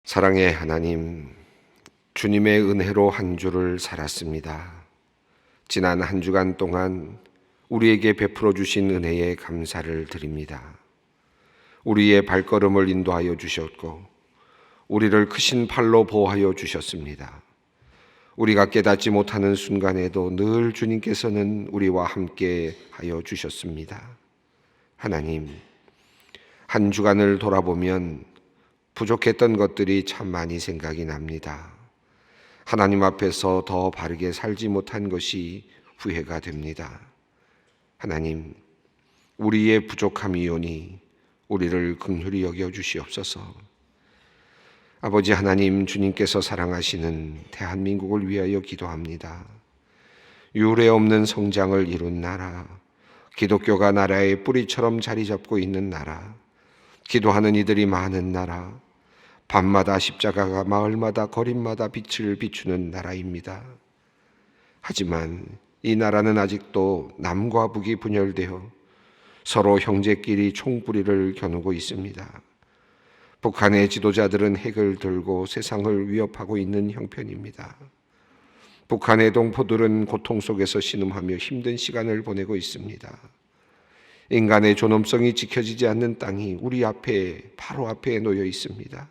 사랑의 하나님, 주님의 은혜로 한 주를 살았습니다. 지난 한 주간 동안 우리에게 베풀어 주신 은혜에 감사를 드립니다. 우리의 발걸음을 인도하여 주셨고 우리를 크신 팔로 보호하여 주셨습니다. 우리가 깨닫지 못하는 순간에도 늘 주님께서는 우리와 함께 하여 주셨습니다. 하나님, 한 주간을 돌아보면 부족했던 것들이 참 많이 생각이 납니다. 하나님 앞에서 더 바르게 살지 못한 것이 후회가 됩니다. 하나님, 우리의 부족함이오니 우리를 긍휼히 여겨 주시옵소서. 아버지 하나님, 주님께서 사랑하시는 대한민국을 위하여 기도합니다. 유례 없는 성장을 이룬 나라, 기독교가 나라의 뿌리처럼 자리 잡고 있는 나라, 기도하는 이들이 많은 나라, 밤마다 십자가가 마을마다 거리마다 빛을 비추는 나라입니다. 하지만 이 나라는 아직도 남과 북이 분열되어 서로 형제끼리 총뿌리를 겨누고 있습니다. 북한의 지도자들은 핵을 들고 세상을 위협하고 있는 형편입니다. 북한의 동포들은 고통 속에서 신음하며 힘든 시간을 보내고 있습니다. 인간의 존엄성이 지켜지지 않는 땅이 우리 앞에, 바로 앞에 놓여 있습니다.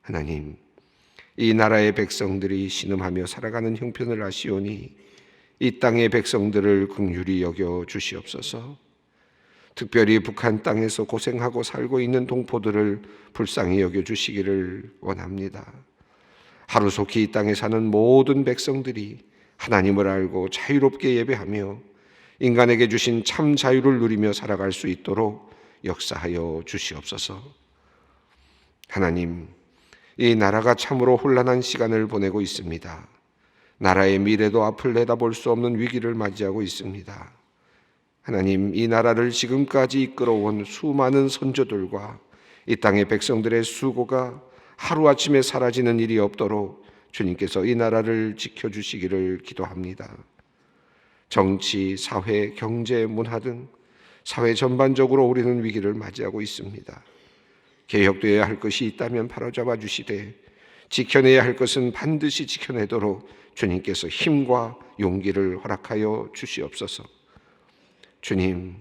하나님, 이 나라의 백성들이 신음하며 살아가는 형편을 아시오니 이 땅의 백성들을 긍휼히 여겨 주시옵소서. 특별히 북한 땅에서 고생하고 살고 있는 동포들을 불쌍히 여겨 주시기를 원합니다. 하루속히 이 땅에 사는 모든 백성들이 하나님을 알고 자유롭게 예배하며 인간에게 주신 참 자유를 누리며 살아갈 수 있도록 역사하여 주시옵소서. 하나님, 이 나라가 참으로 혼란한 시간을 보내고 있습니다. 나라의 미래도 앞을 내다볼 수 없는 위기를 맞이하고 있습니다. 하나님, 이 나라를 지금까지 이끌어온 수많은 선조들과 이 땅의 백성들의 수고가 하루아침에 사라지는 일이 없도록 주님께서 이 나라를 지켜주시기를 기도합니다. 정치, 사회, 경제, 문화 등 사회 전반적으로 우리는 위기를 맞이하고 있습니다. 개혁되어야 할 것이 있다면 바로잡아 주시되 지켜내야 할 것은 반드시 지켜내도록 주님께서 힘과 용기를 허락하여 주시옵소서. 주님,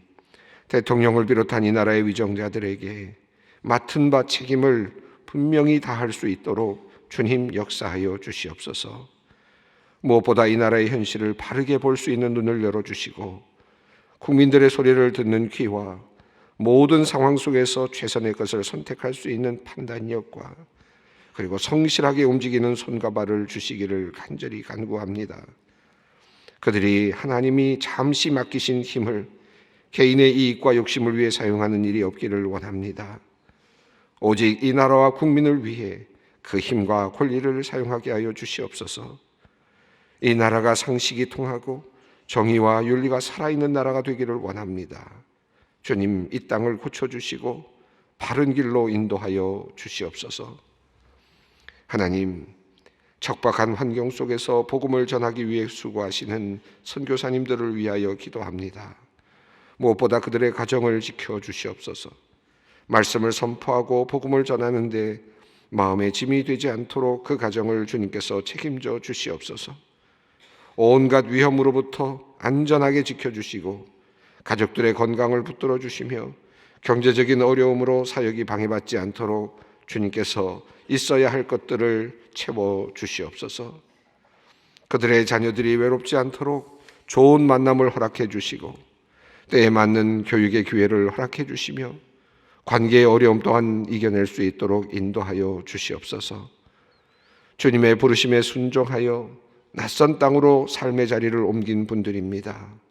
대통령을 비롯한 이 나라의 위정자들에게 맡은 바 책임을 분명히 다할 수 있도록 주님 역사하여 주시옵소서. 무엇보다 이 나라의 현실을 바르게 볼 수 있는 눈을 열어주시고 국민들의 소리를 듣는 귀와 모든 상황 속에서 최선의 것을 선택할 수 있는 판단력과 그리고 성실하게 움직이는 손과 발을 주시기를 간절히 간구합니다. 그들이 하나님이 잠시 맡기신 힘을 개인의 이익과 욕심을 위해 사용하는 일이 없기를 원합니다. 오직 이 나라와 국민을 위해 그 힘과 권리를 사용하게 하여 주시옵소서. 이 나라가 상식이 통하고 정의와 윤리가 살아있는 나라가 되기를 원합니다. 주님, 이 땅을 고쳐주시고 바른 길로 인도하여 주시옵소서. 하나님, 척박한 환경 속에서 복음을 전하기 위해 수고하시는 선교사님들을 위하여 기도합니다. 무엇보다 그들의 가정을 지켜주시옵소서. 말씀을 선포하고 복음을 전하는데 마음의 짐이 되지 않도록 그 가정을 주님께서 책임져 주시옵소서. 온갖 위험으로부터 안전하게 지켜주시고 가족들의 건강을 붙들어 주시며 경제적인 어려움으로 사역이 방해받지 않도록 주님께서 있어야 할 것들을 채워 주시옵소서. 그들의 자녀들이 외롭지 않도록 좋은 만남을 허락해 주시고 때에 맞는 교육의 기회를 허락해 주시며 관계의 어려움 또한 이겨낼 수 있도록 인도하여 주시옵소서. 주님의 부르심에 순종하여 낯선 땅으로 삶의 자리를 옮긴 분들입니다.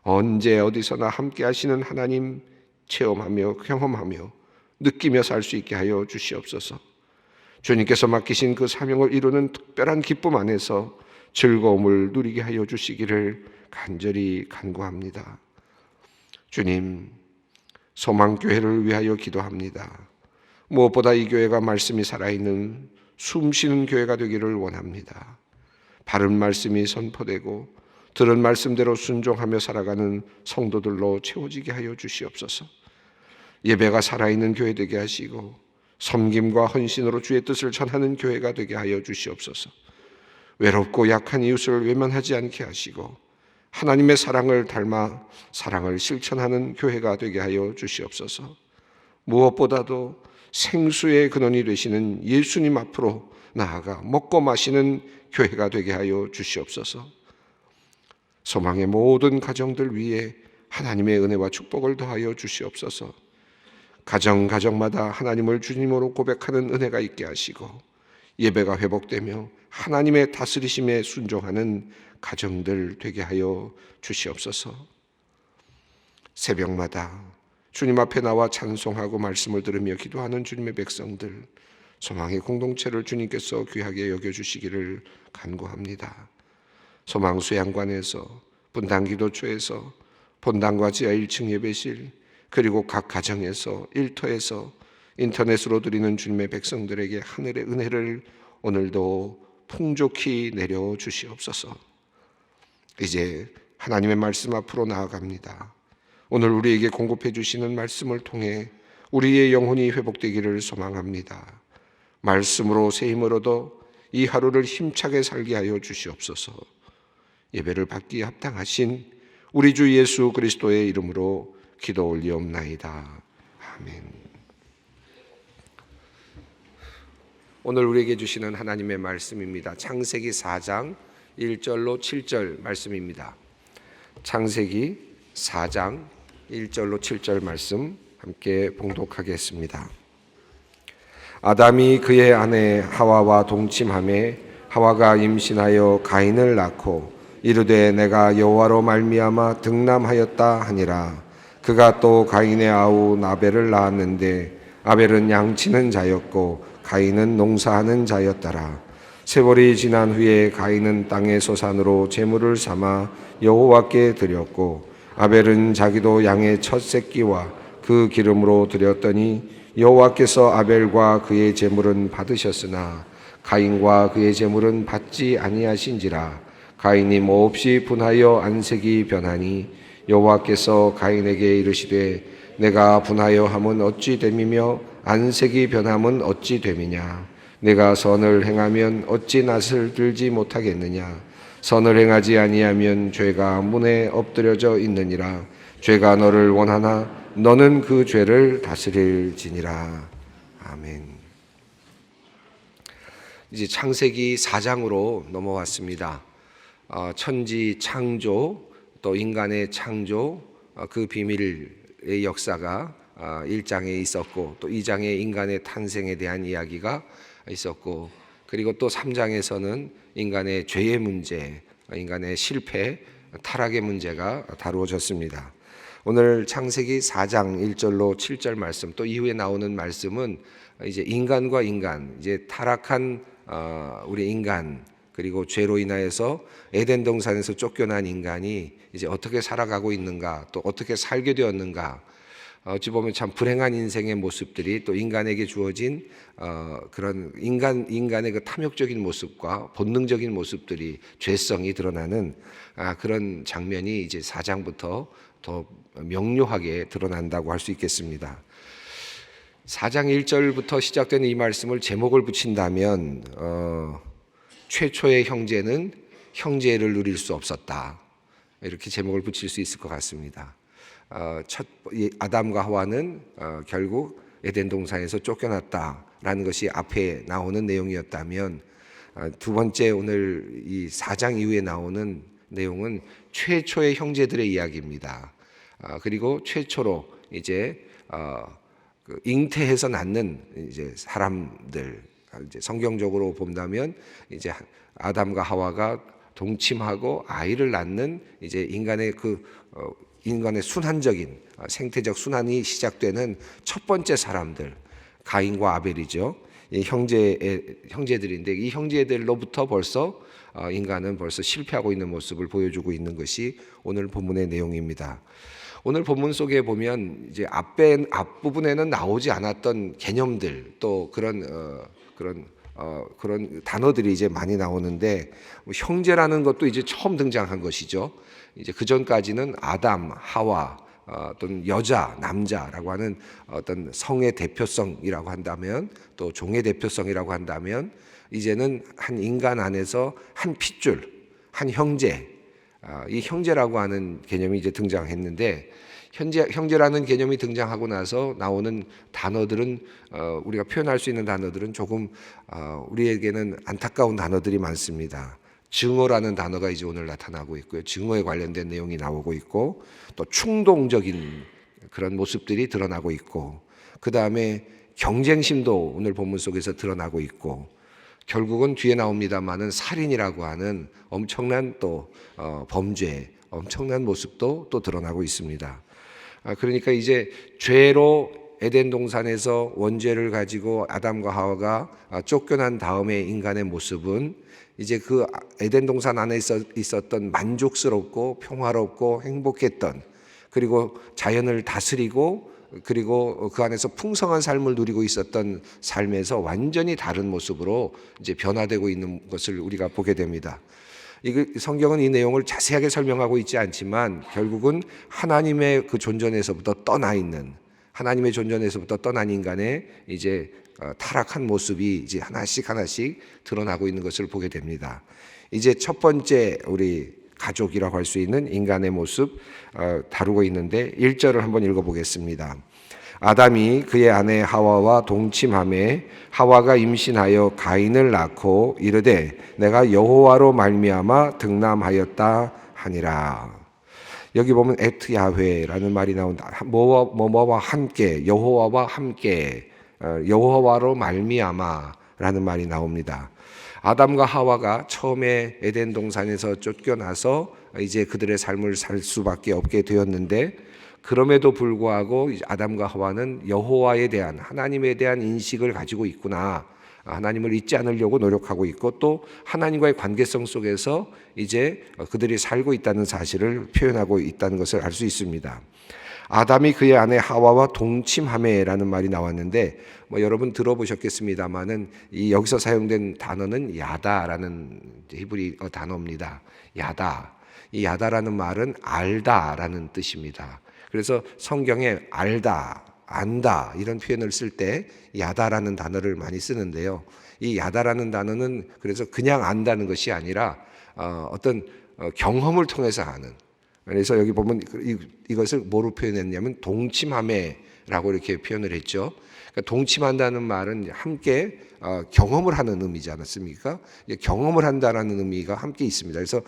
언제 어디서나 함께 하시는 하나님 체험하며 경험하며 느끼며 살 수 있게 하여 주시옵소서. 주님께서 맡기신 그 사명을 이루는 특별한 기쁨 안에서 즐거움을 누리게 하여 주시기를 간절히 간구합니다. 주님, 소망교회를 위하여 기도합니다. 무엇보다 이 교회가 말씀이 살아있는 숨쉬는 교회가 되기를 원합니다. 바른 말씀이 선포되고 들은 말씀대로 순종하며 살아가는 성도들로 채워지게 하여 주시옵소서. 예배가 살아있는 교회 되게 하시고 섬김과 헌신으로 주의 뜻을 전하는 교회가 되게 하여 주시옵소서. 외롭고 약한 이웃을 외면하지 않게 하시고 하나님의 사랑을 닮아 사랑을 실천하는 교회가 되게 하여 주시옵소서. 무엇보다도 생수의 근원이 되시는 예수님 앞으로 나아가 먹고 마시는 교회가 되게 하여 주시옵소서. 소망의 모든 가정들 위에 하나님의 은혜와 축복을 더하여 주시옵소서. 가정마다 하나님을 주님으로 고백하는 은혜가 있게 하시고 예배가 회복되며 하나님의 다스리심에 순종하는 가정들 되게 하여 주시옵소서. 새벽마다 주님 앞에 나와 찬송하고 말씀을 들으며 기도하는 주님의 백성들, 소망의 공동체를 주님께서 귀하게 여겨주시기를 간구합니다. 소망 수양관에서, 분당 기도처에서, 본당과 지하 1층 예배실, 그리고 각 가정에서, 일터에서, 인터넷으로 드리는 주님의 백성들에게 하늘의 은혜를 오늘도 풍족히 내려주시옵소서. 이제 하나님의 말씀 앞으로 나아갑니다. 오늘 우리에게 공급해 주시는 말씀을 통해 우리의 영혼이 회복되기를 소망합니다. 말씀으로 새 힘을 얻어 이 하루를 힘차게 살게 하여 주시옵소서. 예배를 받기에 합당하신 우리 주 예수 그리스도의 이름으로 기도 올리옵나이다. 아멘. 오늘 우리에게 주시는 하나님의 말씀입니다. 창세기 4장 1절로 7절 말씀입니다. 창세기 4장 1절로 7절 말씀 함께 봉독하겠습니다. 아담이 그의 아내 하와와 동침하매 하와가 임신하여 가인을 낳고 이르되 내가 여호와로 말미암아 득남하였다 하니라. 그가 또 가인의 아우 나벨을 낳았는데 아벨은 양치는 자였고 가인은 농사하는 자였더라. 세월이 지난 후에 가인은 땅의 소산으로 제물을 삼아 여호와께 드렸고 아벨은 자기도 양의 첫 새끼와 그 기름으로 드렸더니 여호와께서 아벨과 그의 제물은 받으셨으나 가인과 그의 제물은 받지 아니하신지라. 가인이 몹시 분하여 안색이 변하니 여호와께서 가인에게 이르시되 내가 분하여 함은 어찌 됨이며 안색이 변함은 어찌 됨이냐. 내가 선을 행하면 어찌 낯을 들지 못하겠느냐. 선을 행하지 아니하면 죄가 문에 엎드려져 있느니라. 죄가 너를 원하나 너는 그 죄를 다스릴지니라. 아멘. 이제 창세기 4장으로 넘어왔습니다. 천지 창조, 또 인간의 창조, 그 비밀의 역사가 1장에 있었고, 또 2장에 인간의 탄생에 대한 이야기가 있었고, 그리고 또 3장에서는 인간의 죄의 문제, 인간의 실패, 타락의 문제가 다루어졌습니다. 오늘 창세기 4장 1절로 7절 말씀, 또 이후에 나오는 말씀은 이제 인간과 인간, 이제 타락한 우리 인간, 그리고 죄로 인하여서 에덴 동산에서 쫓겨난 인간이 이제 어떻게 살아가고 있는가, 또 어떻게 살게 되었는가, 어찌 보면 참 불행한 인생의 모습들이 또 인간에게 주어진 그런 인간의 그 탐욕적인 모습과 본능적인 모습들이 죄성이 드러나는 그런 장면이 이제 4장부터 더 명료하게 드러난다고 할 수 있겠습니다. 4장 1절부터 시작되는 이 말씀을 제목을 붙인다면 최초의 형제는 형제를 누릴 수 없었다, 이렇게 제목을 붙일 수 있을 것 같습니다. 아담과 하와는 결국 에덴 동산에서 쫓겨났다라는 것이 앞에 나오는 내용이었다면, 두 번째 오늘 이 4장 이후에 나오는 내용은 최초의 형제들의 이야기입니다. 그리고 최초로 이제 잉태해서 낳는 이제 사람들, 이제 성경적으로 본다면 이제 아담과 하와가 동침하고 아이를 낳는 이제 인간의 순환적인 생태적 순환이 시작되는 첫 번째 사람들, 가인과 아벨이죠. 이 형제들인데 이 형제들로부터 벌써 인간은 벌써 실패하고 있는 모습을 보여주고 있는 것이 오늘 본문의 내용입니다. 오늘 본문 속에 보면 이제 앞부분에는 나오지 않았던 개념들, 또 그런 단어들이 이제 많이 나오는데, 형제라는 것도 이제 처음 등장한 것이죠. 이제 그 전까지는 아담, 하와, 어떤 여자, 남자라고 하는 어떤 성의 대표성이라고 한다면, 또 종의 대표성이라고 한다면, 이제는 한 인간 안에서 한 핏줄, 한 형제, 이 형제라고 하는 개념이 이제 등장했는데, 형제라는 개념이 등장하고 나서 나오는 단어들은 우리가 표현할 수 있는 단어들은 조금 우리에게는 안타까운 단어들이 많습니다. 증오라는 단어가 이제 오늘 나타나고 있고요. 증오에 관련된 내용이 나오고 있고, 또 충동적인 그런 모습들이 드러나고 있고, 그 다음에 경쟁심도 오늘 본문 속에서 드러나고 있고, 결국은 뒤에 나옵니다만은 살인이라고 하는 엄청난 또 범죄, 엄청난 모습도 또 드러나고 있습니다. 그러니까 이제 죄로 에덴 동산에서 원죄를 가지고 아담과 하와가 쫓겨난 다음에 인간의 모습은 이제 그 에덴 동산 안에 있었던 만족스럽고 평화롭고 행복했던, 그리고 자연을 다스리고 그리고 그 안에서 풍성한 삶을 누리고 있었던 삶에서 완전히 다른 모습으로 이제 변화되고 있는 것을 우리가 보게 됩니다. 성경은 이 내용을 자세하게 설명하고 있지 않지만 결국은 하나님의 그 존전에서부터 떠나 있는, 하나님의 존전에서부터 떠난 인간의 이제 타락한 모습이 이제 하나씩 드러나고 있는 것을 보게 됩니다. 이제 첫 번째 우리 가족이라고 할 수 있는 인간의 모습 다루고 있는데 1절을 한번 읽어보겠습니다. 아담이 그의 아내 하와와 동침하매 하와가 임신하여 가인을 낳고 이르되 내가 여호와로 말미암아 등남하였다 하니라. 여기 보면 에트 야훼라는 말이 나온다. 뭐와 함께, 여호와와 함께, 여호와로 말미암아라는 말이 나옵니다. 아담과 하와가 처음에 에덴 동산에서 쫓겨나서 이제 그들의 삶을 살 수밖에 없게 되었는데, 그럼에도 불구하고 아담과 하와는 여호와에 대한, 하나님에 대한 인식을 가지고 있구나, 하나님을 잊지 않으려고 노력하고 있고, 또 하나님과의 관계성 속에서 이제 그들이 살고 있다는 사실을 표현하고 있다는 것을 알 수 있습니다. 아담이 그의 아내 하와와 동침하매라는 말이 나왔는데, 여러분 들어보셨겠습니다만은 이 여기서 사용된 단어는 야다라는 히브리어 단어입니다. 야다. 이 야다라는 말은 알다라는 뜻입니다. 그래서 성경에 알다, 안다 이런 표현을 쓸 때 야다라는 단어를 많이 쓰는데요. 이 야다라는 단어는 그래서 그냥 안다는 것이 아니라 어떤 경험을 통해서 아는. 그래서 여기 보면 이것을 뭐로 표현했냐면 동침하매라고 이렇게 표현을 했죠. 그러니까 동침한다는 말은 함께 경험을 하는 의미지 않았습니까? 경험을 한다라는 의미가 함께 있습니다. 그래서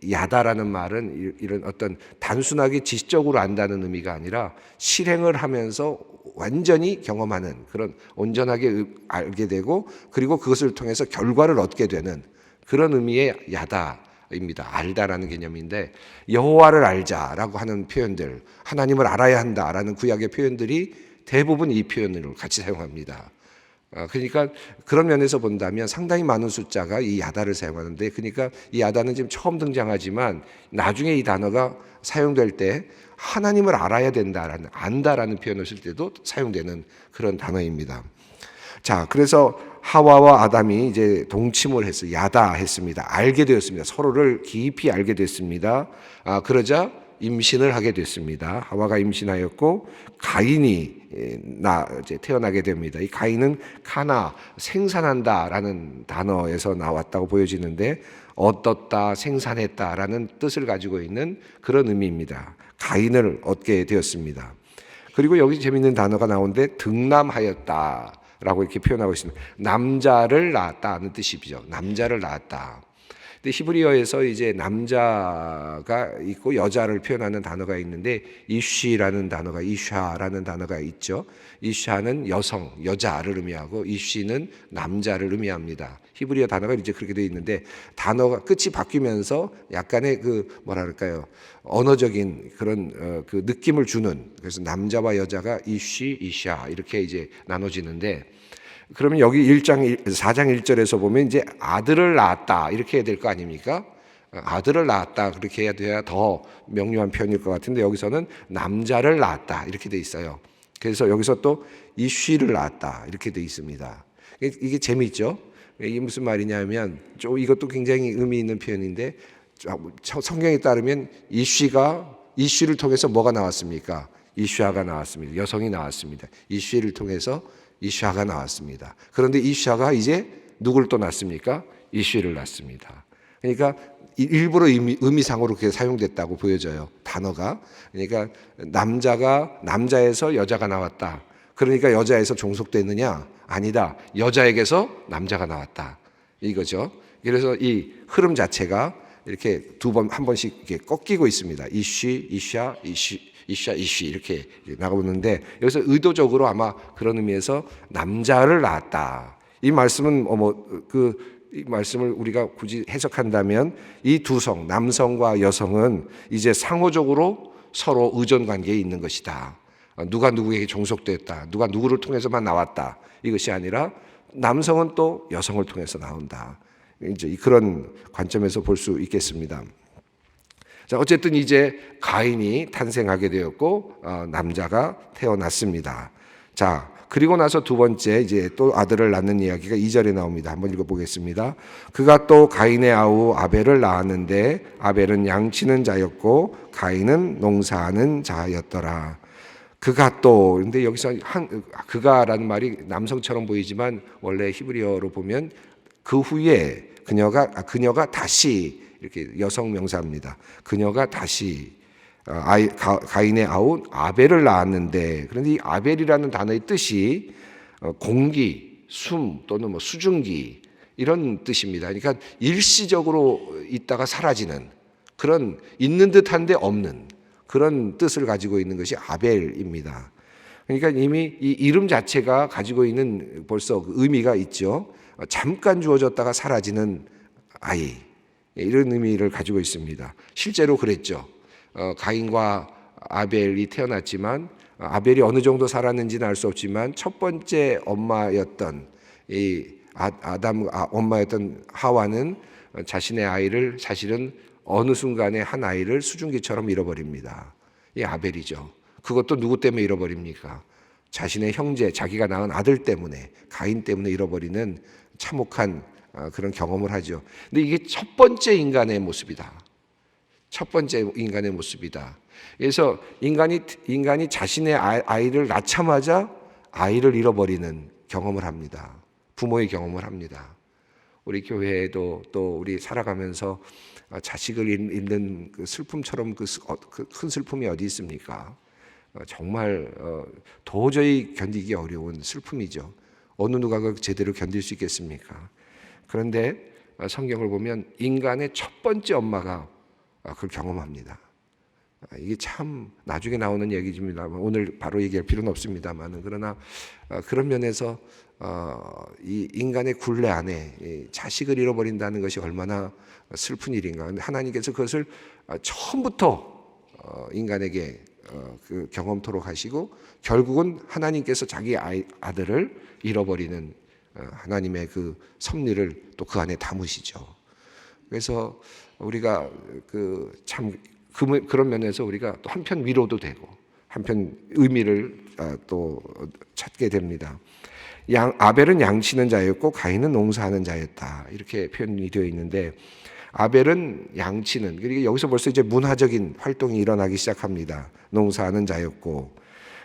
야다라는 말은 이런 어떤 단순하게 지식적으로 안다는 의미가 아니라 실행을 하면서 완전히 경험하는, 그런 온전하게 알게 되고 그리고 그것을 통해서 결과를 얻게 되는 그런 의미의 야다입니다. 알다라는 개념인데, 여호와를 알자라고 하는 표현들, 하나님을 알아야 한다라는 구약의 표현들이 대부분 이 표현을 같이 사용합니다. 그러니까 그런 면에서 본다면 상당히 많은 숫자가 이 야다를 사용하는데, 그러니까 이 야다는 지금 처음 등장하지만 나중에 이 단어가 사용될 때 하나님을 알아야 된다라는, 안다라는 표현을 쓸 때도 사용되는 그런 단어입니다. 자, 그래서 하와와 아담이 이제 동침을 해서 야다 했습니다. 알게 되었습니다. 서로를 깊이 알게 됐습니다. 그러자 임신을 하게 됐습니다. 하와가 임신하였고 가인이 이제 태어나게 됩니다. 이 가인은 카나, 생산한다라는 단어에서 나왔다고 보여지는데, 얻었다, 생산했다라는 뜻을 가지고 있는 그런 의미입니다. 가인을 얻게 되었습니다. 그리고 여기 재미있는 단어가 나오는데 등남하였다라고 이렇게 표현하고 있습니다. 남자를 낳았다는 뜻이죠. 남자를 낳았다. 근데 히브리어에서 이제 남자가 있고 여자를 표현하는 단어가 있는데, 이쉬라는 단어가, 이샤라는 단어가 있죠. 이샤는 여성, 여자를 의미하고 이쉬는 남자를 의미합니다. 히브리어 단어가 이제 그렇게 되어 있는데, 단어가 끝이 바뀌면서 약간의 그 뭐랄까요, 언어적인 그런 그 느낌을 주는, 그래서 남자와 여자가 이쉬, 이샤 이렇게 이제 나눠지는데, 그러면 여기 4장 1절에서 보면 이제 아들을 낳았다 이렇게 해야 될 거 아닙니까? 아들을 낳았다 그렇게 해야 돼야 더 명료한 표현일 것 같은데, 여기서는 남자를 낳았다 이렇게 돼 있어요. 그래서 여기서 또 이쉬를 낳았다 이렇게 돼 있습니다. 이게 재미있죠? 이게 무슨 말이냐면, 이것도 굉장히 의미 있는 표현인데, 성경에 따르면 이쉬가 이슈를 통해서 뭐가 나왔습니까? 이슈아가 나왔습니다. 여성이 나왔습니다. 이슈를 통해서 이슈아가 나왔습니다. 그런데 이슈아가 이제 누굴 또 낳습니까? 이슈를 낳습니다. 그러니까 일부러 의미상으로 그게 사용됐다고 보여져요. 단어가. 그러니까 남자에서 여자가 나왔다. 그러니까 여자에서 종속됐느냐? 아니다. 여자에게서 남자가 나왔다. 이거죠. 그래서 이 흐름 자체가 이렇게 한 번씩 이렇게 꺾이고 있습니다. 이슈아 이렇게 나가보는데 여기서 의도적으로 아마 그런 의미에서 남자를 낳았다. 이 말씀은 이 말씀을 우리가 굳이 해석한다면 이 두 성, 남성과 여성은 이제 상호적으로 서로 의존 관계에 있는 것이다. 누가 누구에게 종속됐다. 누가 누구를 통해서만 나왔다. 이것이 아니라 남성은 또 여성을 통해서 나온다. 이제 그런 관점에서 볼 수 있겠습니다. 자, 어쨌든 이제 가인이 탄생하게 되었고 남자가 태어났습니다. 자, 그리고 나서 두 번째 이제 또 아들을 낳는 이야기가 2절에 나옵니다. 한번 읽어보겠습니다. 그가 또 가인의 아우 아벨을 낳았는데 아벨은 양치는 자였고 가인은 농사하는 자였더라. 그가 또 근데 여기서 그가라는 말이 남성처럼 보이지만 원래 히브리어로 보면 그 후에 그녀가 다시 이렇게 여성 명사입니다. 그녀가 다시 가인의 아우 아벨을 낳았는데 그런데 이 아벨이라는 단어의 뜻이 공기, 숨 또는 뭐 수증기 이런 뜻입니다. 그러니까 일시적으로 있다가 사라지는 그런 있는 듯한데 없는 그런 뜻을 가지고 있는 것이 아벨입니다. 그러니까 이미 이 이름 자체가 가지고 있는 벌써 의미가 있죠. 잠깐 주어졌다가 사라지는 아이 이런 의미를 가지고 있습니다. 실제로 그랬죠. 가인과 아벨이 태어났지만 아벨이 어느 정도 살았는지는 알 수 없지만 첫 번째 엄마였던 이 엄마였던 하와는 자신의 아이를 사실은 어느 순간에 한 아이를 수증기처럼 잃어버립니다. 이 아벨이죠. 그것도 누구 때문에 잃어버립니까? 자신의 형제, 자기가 낳은 아들 때문에 가인 때문에 잃어버리는 참혹한 그런 경험을 하죠. 근데 이게 첫 번째 인간의 모습이다. 첫 번째 인간의 모습이다. 그래서 인간이 자신의 아이를 낳자마자 아이를 잃어버리는 경험을 합니다. 부모의 경험을 합니다. 우리 교회에도 또 우리 살아가면서 자식을 잃는 그 슬픔처럼 그 큰 슬픔이 어디 있습니까? 정말 도저히 견디기 어려운 슬픔이죠. 어느 누가 그 제대로 견딜 수 있겠습니까? 그런데 성경을 보면 인간의 첫 번째 엄마가 그걸 경험합니다. 이게 참 나중에 나오는 얘기입니다. 오늘 바로 얘기할 필요는 없습니다만 그러나 그런 면에서 이 인간의 굴레 안에 자식을 잃어버린다는 것이 얼마나 슬픈 일인가. 근데 하나님께서 그것을 처음부터 인간에게 그 경험토록 하시고 결국은 하나님께서 자기 아들을 잃어버리는 하나님의 그 섭리를 또 그 안에 담으시죠. 그래서 우리가 참 그런 면에서 우리가 또 한편 위로도 되고 한편 의미를 또 찾게 됩니다. 아벨은 양치는 자였고 가인은 농사하는 자였다. 이렇게 표현이 되어 있는데 아벨은 양치는 그리고 여기서 벌써 이제 문화적인 활동이 일어나기 시작합니다. 농사하는 자였고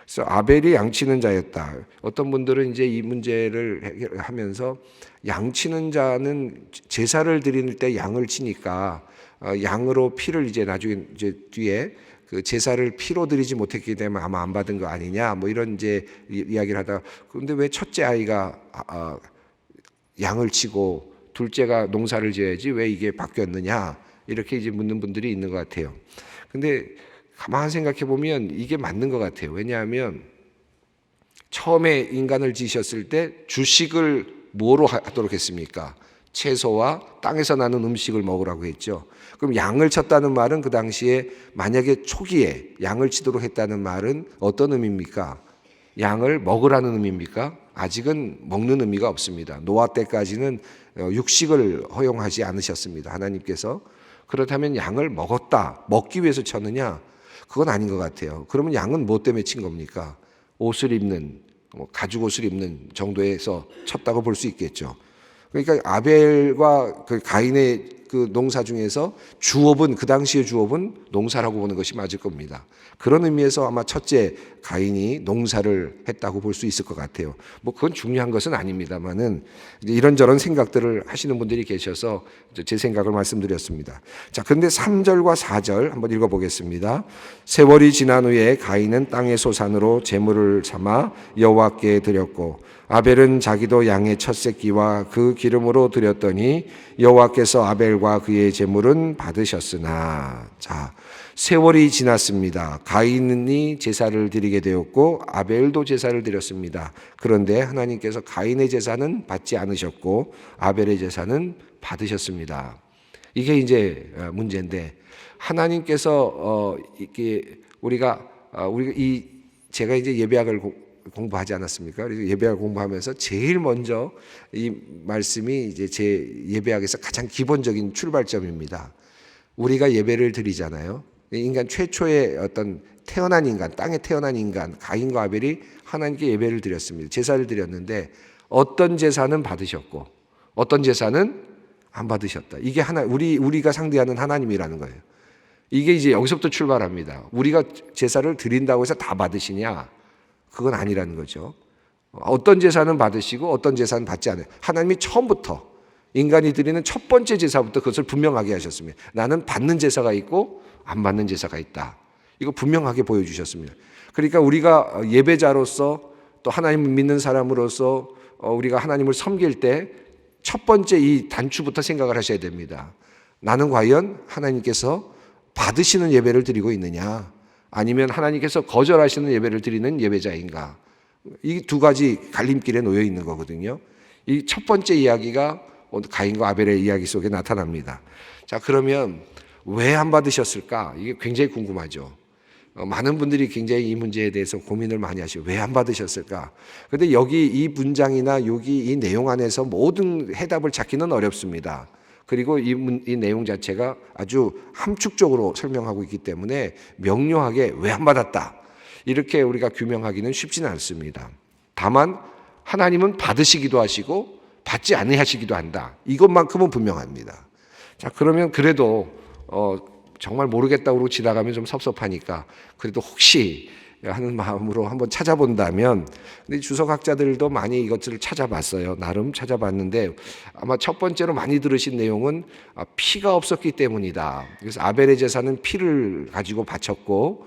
그래서 아벨이 양치는 자였다. 어떤 분들은 이제 이 문제를 해결하면서 양치는 자는 제사를 드릴 때 양을 치니까 양으로 피를 이제 나중에 이제 뒤에 그 제사를 피로 드리지 못했기 때문에 아마 안 받은 거 아니냐 뭐 이런 이제 이야기를 하다가 그런데 왜 첫째 아이가 양을 치고 둘째가 농사를 지어야지 왜 이게 바뀌었느냐 이렇게 이제 묻는 분들이 있는 것 같아요. 근데 가만 생각해 보면 이게 맞는 것 같아요. 왜냐하면 처음에 인간을 지으셨을 때 주식을 뭐로 하도록 했습니까? 채소와 땅에서 나는 음식을 먹으라고 했죠. 그럼 양을 쳤다는 말은 그 당시에 만약에 초기에 양을 치도록 했다는 말은 어떤 의미입니까? 양을 먹으라는 의미입니까? 아직은 먹는 의미가 없습니다. 노아 때까지는 육식을 허용하지 않으셨습니다. 하나님께서. 그렇다면 양을 먹기 위해서 쳤느냐? 그건 아닌 것 같아요. 그러면 양은 뭐 때문에 친 겁니까? 옷을 입는, 가죽 옷을 입는 정도에서 쳤다고 볼 수 있겠죠. 그러니까 아벨과 그 가인의 그 농사 중에서 주업은, 그 당시의 주업은 농사라고 보는 것이 맞을 겁니다. 그런 의미에서 아마 첫째 가인이 농사를 했다고 볼 수 있을 것 같아요. 뭐 그건 중요한 것은 아닙니다만은 이런저런 생각들을 하시는 분들이 계셔서 제 생각을 말씀드렸습니다. 자, 그런데 3절과 4절 한번 읽어보겠습니다. 세월이 지난 후에 가인은 땅의 소산으로 제물을 삼아 여호와께 드렸고 아벨은 자기도 양의 첫 새끼와 그 기름으로 드렸더니 여호와께서 아벨과 그의 제물은 받으셨으나. 자, 세월이 지났습니다. 가인이 제사를 드리게 되었고 아벨도 제사를 드렸습니다. 그런데 하나님께서 가인의 제사는 받지 않으셨고 아벨의 제사는 받으셨습니다. 이게 이제 문제인데, 하나님께서 이게 우리가 제가 이제 예배학을 공부하지 않았습니까? 그래서 예배학 공부하면서 제일 먼저 이 말씀이 이제 제 예배학에서 가장 기본적인 출발점입니다. 우리가 예배를 드리잖아요. 인간 최초의 어떤 태어난 인간, 땅에 태어난 인간 가인과 아벨이 하나님께 예배를 드렸습니다. 제사를 드렸는데 어떤 제사는 받으셨고 어떤 제사는 안 받으셨다. 이게 우리가 상대하는 하나님이라는 거예요. 이게 이제 여기서부터 출발합니다. 우리가 제사를 드린다고 해서 다 받으시냐? 그건 아니라는 거죠. 어떤 제사는 받으시고 어떤 제사는 받지 않아요. 하나님이 처음부터 인간이 드리는 첫 번째 제사부터 그것을 분명하게 하셨습니다. 나는 받는 제사가 있고 안 받는 제사가 있다. 이거 분명하게 보여주셨습니다. 그러니까 우리가 예배자로서 또 하나님을 믿는 사람으로서 우리가 하나님을 섬길 때 첫 번째 이 단추부터 생각을 하셔야 됩니다. 나는 과연 하나님께서 받으시는 예배를 드리고 있느냐, 아니면 하나님께서 거절하시는 예배를 드리는 예배자인가. 이 두 가지 갈림길에 놓여 있는 거거든요. 이 첫 번째 이야기가 가인과 아벨의 이야기 속에 나타납니다. 자, 그러면 왜 안 받으셨을까? 이게 굉장히 궁금하죠. 많은 분들이 굉장히 이 문제에 대해서 고민을 많이 하시고 왜 안 받으셨을까? 그런데 여기 이 문장이나 여기 이 내용 안에서 모든 해답을 찾기는 어렵습니다. 그리고 이 내용 자체가 아주 함축적으로 설명하고 있기 때문에 명료하게 왜 안 받았다 이렇게 우리가 규명하기는 쉽지는 않습니다. 다만 하나님은 받으시기도 하시고 받지 아니하시기도 한다. 이것만큼은 분명합니다. 자, 그러면 그래도 정말 모르겠다고 그러고 지나가면 좀 섭섭하니까 그래도 혹시 하는 마음으로 한번 찾아본다면, 근데 주석학자들도 많이 이것을 찾아봤어요. 나름 찾아봤는데 아마 첫 번째로 많이 들으신 내용은 피가 없었기 때문이다. 그래서 아벨의 제사는 피를 가지고 바쳤고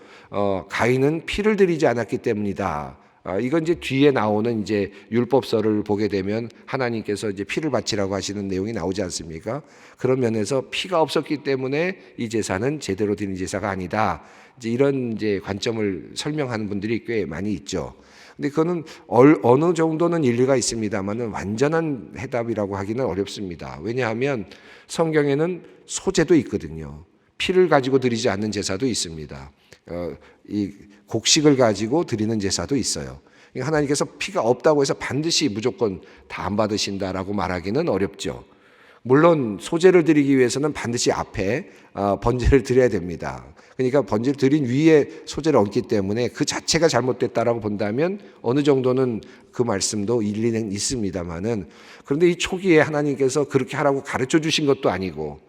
가인은 피를 드리지 않았기 때문이다. 이건 이제 뒤에 나오는 이제 율법서를 보게 되면 하나님께서 이제 피를 바치라고 하시는 내용이 나오지 않습니까? 그런 면에서 피가 없었기 때문에 이 제사는 제대로 드린 제사가 아니다. 이제 이런 이제 관점을 설명하는 분들이 꽤 많이 있죠. 근데 그거는 어느 정도는 일리가 있습니다만은 완전한 해답이라고 하기는 어렵습니다. 왜냐하면 성경에는 소제도 있거든요. 피를 가지고 드리지 않는 제사도 있습니다. 이 곡식을 가지고 드리는 제사도 있어요. 하나님께서 피가 없다고 해서 반드시 무조건 다 안 받으신다라고 말하기는 어렵죠. 물론 소제를 드리기 위해서는 반드시 앞에 번제를 드려야 됩니다. 그러니까 번제를 드린 위에 소제를 얹기 때문에 그 자체가 잘못됐다라고 본다면 어느 정도는 그 말씀도 일리는 있습니다만은, 그런데 이 초기에 하나님께서 그렇게 하라고 가르쳐 주신 것도 아니고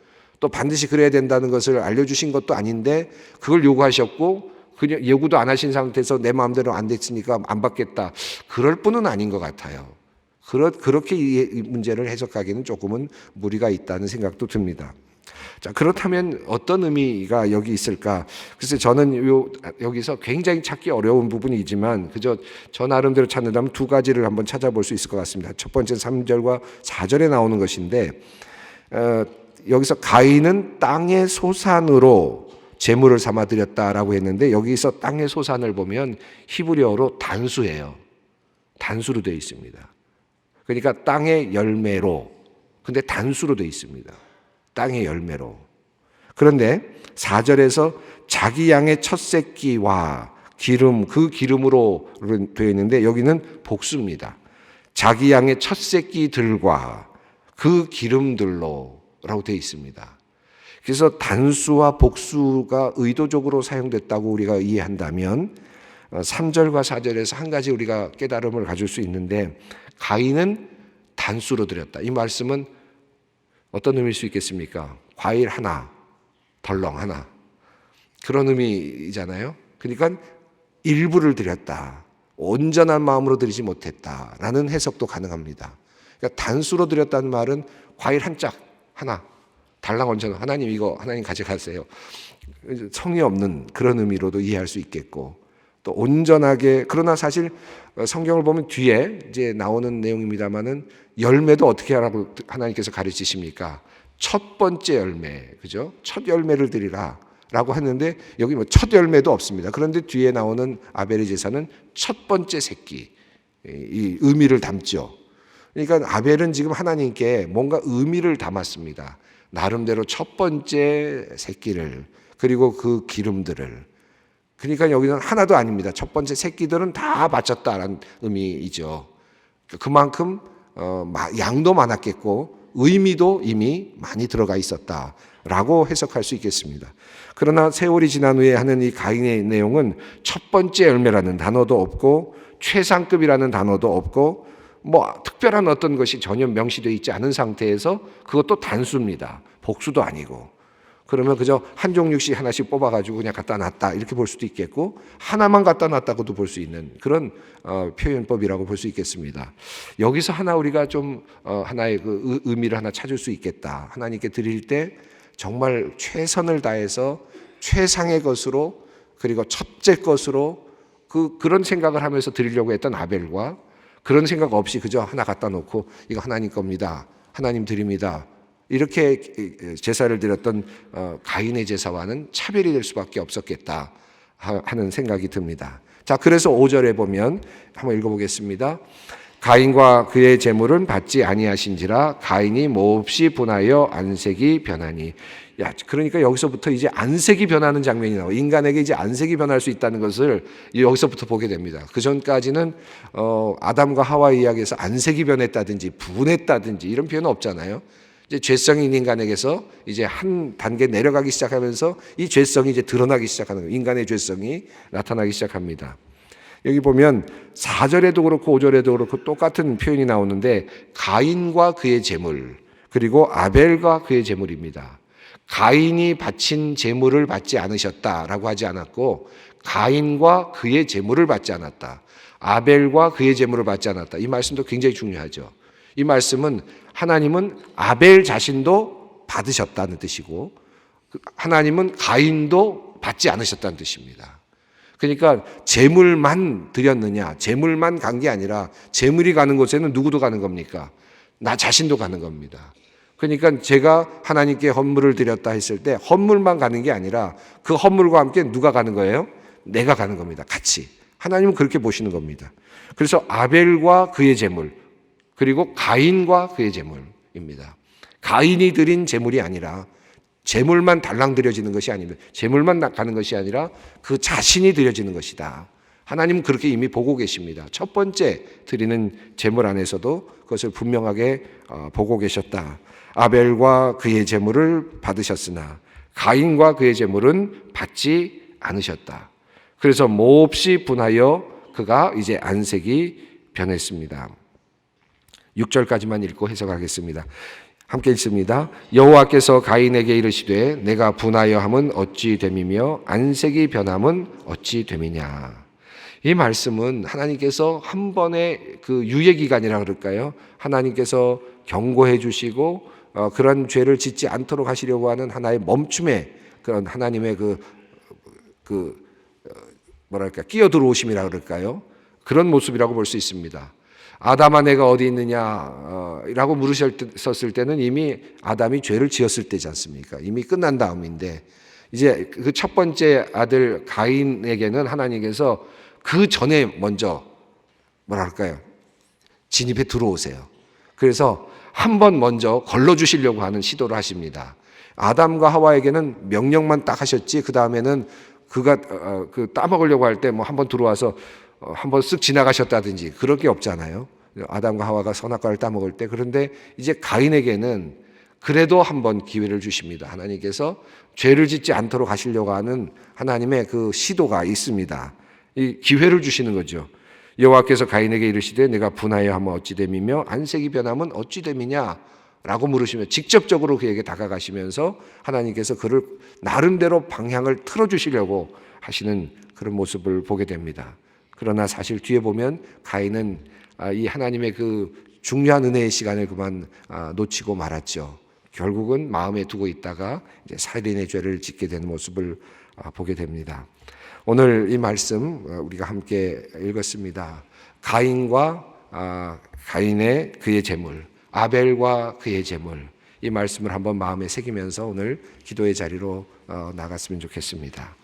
또 반드시 그래야 된다는 것을 알려주신 것도 아닌데 그걸 요구하셨고 그냥 요구도 안 하신 상태에서 내 마음대로 안 됐으니까 안 받겠다, 그럴 뿐은 아닌 것 같아요. 그렇게 이 문제를 해석하기는 조금은 무리가 있다는 생각도 듭니다. 자, 그렇다면 어떤 의미가 여기 있을까? 글쎄 저는 여기서 굉장히 찾기 어려운 부분이지만 그저 저 나름대로 찾는다면 두 가지를 한번 찾아볼 수 있을 것 같습니다. 첫 번째는 3절과 4절에 나오는 것인데 여기서 가인은 땅의 소산으로 제물을 삼아 드렸다라고 했는데 여기서 땅의 소산을 보면 히브리어로 단수예요. 단수로 되어 있습니다. 그러니까 땅의 열매로, 근데 단수로 되어 있습니다. 땅의 열매로. 그런데 4절에서 자기 양의 첫 새끼와 기름, 그 기름으로 되어 있는데 여기는 복수입니다. 자기 양의 첫 새끼들과 그 기름들로 라고 되어 있습니다. 그래서 단수와 복수가 의도적으로 사용됐다고 우리가 이해한다면 3절과 4절에서 한 가지 우리가 깨달음을 가질 수 있는데, 가인은 단수로 드렸다. 이 말씀은 어떤 의미일 수 있겠습니까? 과일 하나, 덜렁 하나. 그런 의미잖아요. 그러니까 일부를 드렸다. 온전한 마음으로 드리지 못했다라는 해석도 가능합니다. 그러니까 단수로 드렸다는 말은 과일 한 짝, 하나, 달랑 얹어서 하나님 이거 하나님 가져가세요. 성의 없는 그런 의미로도 이해할 수 있겠고, 또 온전하게, 그러나 사실 성경을 보면 뒤에 이제 나오는 내용입니다만은 열매도 어떻게 하라고 하나님께서 가르치십니까? 첫 번째 열매, 그죠? 첫 열매를 드리라 라고 했는데 여기 뭐 첫 열매도 없습니다. 그런데 뒤에 나오는 아벨의 제사는 첫 번째 새끼, 이 의미를 담죠. 그러니까 아벨은 지금 하나님께 뭔가 의미를 담았습니다. 나름대로 첫 번째 새끼를, 그리고 그 기름들을. 그러니까 여기는 하나도 아닙니다. 첫 번째 새끼들은 다 바쳤다라는 의미이죠. 그만큼 양도 많았겠고 의미도 이미 많이 들어가 있었다라고 해석할 수 있겠습니다. 그러나 세월이 지난 후에 하는 이 가인의 내용은 첫 번째 열매라는 단어도 없고 최상급이라는 단어도 없고 뭐 특별한 어떤 것이 전혀 명시되어 있지 않은 상태에서 그것도 단수입니다. 복수도 아니고. 그러면 그저 한 종류씩 하나씩 뽑아가지고 그냥 갖다 놨다 이렇게 볼 수도 있겠고, 하나만 갖다 놨다고도 볼 수 있는 그런 표현법이라고 볼 수 있겠습니다. 여기서 하나 우리가 좀 하나의 그 의미를 하나 찾을 수 있겠다. 하나님께 드릴 때 정말 최선을 다해서 최상의 것으로, 그리고 첫째 것으로 그런 생각을 하면서 드리려고 했던 아벨과 그런 생각 없이 그저 하나 갖다 놓고 이거 하나님 겁니다, 하나님 드립니다, 이렇게 제사를 드렸던 가인의 제사와는 차별이 될 수밖에 없었겠다 하는 생각이 듭니다. 자, 그래서 5절에 보면 한번 읽어보겠습니다. 가인과 그의 제물은 받지 아니하신지라 가인이 몹시 분하여 안색이 변하니. 그러니까 여기서부터 이제 안색이 변하는 장면이 나와요. 인간에게 이제 안색이 변할 수 있다는 것을 여기서부터 보게 됩니다. 그 전까지는 아담과 하와 이야기에서 안색이 변했다든지 분했다든지 이런 표현은 없잖아요. 이제 죄성인 인간에게서 이제 한 단계 내려가기 시작하면서 이 죄성이 이제 드러나기 시작하는 거예요. 인간의 죄성이 나타나기 시작합니다. 여기 보면 4절에도 그렇고 5절에도 그렇고 똑같은 표현이 나오는데 가인과 그의 제물, 그리고 아벨과 그의 제물입니다. 가인이 바친 제물을 받지 않으셨다라고 하지 않았고 가인과 그의 제물을 받지 않았다. 아벨과 그의 제물을 받지 않았다. 이 말씀도 굉장히 중요하죠. 이 말씀은 하나님은 아벨 자신도 받으셨다는 뜻이고 하나님은 가인도 받지 않으셨다는 뜻입니다. 그러니까 제물만 드렸느냐, 제물만 간 게 아니라 제물이 가는 곳에는 누구도 가는 겁니까? 나 자신도 가는 겁니다. 그러니까 제가 하나님께 헌물을 드렸다 했을 때 헌물만 가는 게 아니라 그 헌물과 함께 누가 가는 거예요? 내가 가는 겁니다. 같이. 하나님은 그렇게 보시는 겁니다. 그래서 아벨과 그의 제물, 그리고 가인과 그의 제물입니다. 가인이 드린 제물이 아니라 제물만 달랑 드려지는 것이 아닙니다. 제물만 가는 것이 아니라 그 자신이 드려지는 것이다. 하나님은 그렇게 이미 보고 계십니다. 첫 번째 드리는 제물 안에서도 그것을 분명하게 보고 계셨다. 아벨과 그의 제물을 받으셨으나 가인과 그의 제물은 받지 않으셨다. 그래서 몹시 분하여 그가 이제 안색이 변했습니다. 6절까지만 읽고 해석하겠습니다. 함께 읽습니다. 여호와께서 가인에게 이르시되 내가 분하여 함은 어찌 됨이며 안색이 변함은 어찌 됨이냐. 이 말씀은 하나님께서 한 번의 그 유예 기간이라 그럴까요? 하나님께서 경고해 주시고 그런 죄를 짓지 않도록 하시려고 하는 하나의 멈춤의 그런 하나님의 뭐랄까 끼어 들어오심이라 그럴까요? 그런 모습이라고 볼 수 있습니다. 아담아 내가 어디 있느냐라고 물으셨을 때는 이미 아담이 죄를 지었을 때지 않습니까? 이미 끝난 다음인데 이제 그 첫 번째 아들 가인에게는 하나님께서 그 전에 먼저 뭐랄까요? 진입해 들어오세요. 그래서 한 번 먼저 걸러주시려고 하는 시도를 하십니다. 아담과 하와에게는 명령만 딱 하셨지 그 다음에는 그가 따먹으려고 할 때 뭐 한 번 들어와서 한 번 쓱 지나가셨다든지 그럴 게 없잖아요. 아담과 하와가 선악과를 따먹을 때. 그런데 이제 가인에게는 그래도 한 번 기회를 주십니다. 하나님께서 죄를 짓지 않도록 하시려고 하는 하나님의 그 시도가 있습니다. 이 기회를 주시는 거죠. 여호와께서 가인에게 이르시되 내가 분하여 하면 어찌 됨이며 안색이 변하면 어찌 됨이냐. 라고 물으시면 직접적으로 그에게 다가가시면서 하나님께서 그를 나름대로 방향을 틀어주시려고 하시는 그런 모습을 보게 됩니다. 그러나 사실 뒤에 보면 가인은 이 하나님의 그 중요한 은혜의 시간을 그만 놓치고 말았죠. 결국은 마음에 두고 있다가 이제 살인의 죄를 짓게 되는 모습을 보게 됩니다. 오늘 이 말씀 우리가 함께 읽었습니다. 가인의 그의 재물, 아벨과 그의 재물, 이 말씀을 한번 마음에 새기면서 오늘 기도의 자리로 나갔으면 좋겠습니다.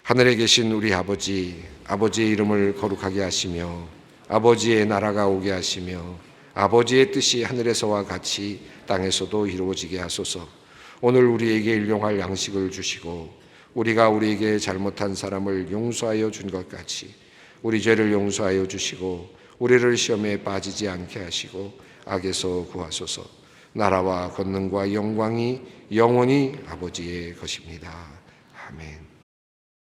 하늘에 계신 우리 아버지, 아버지의 이름을 거룩하게 하시며 아버지의 나라가 오게 하시며 아버지의 뜻이 하늘에서와 같이 땅에서도 이루어지게 하소서. 오늘 우리에게 일용할 양식을 주시고 우리가 우리에게 잘못한 사람을 용서하여 준 것 같이 우리 죄를 용서하여 주시고 우리를 시험에 빠지지 않게 하시고 악에서 구하소서. 나라와 권능과 영광이 영원히 아버지의 것입니다. 아멘.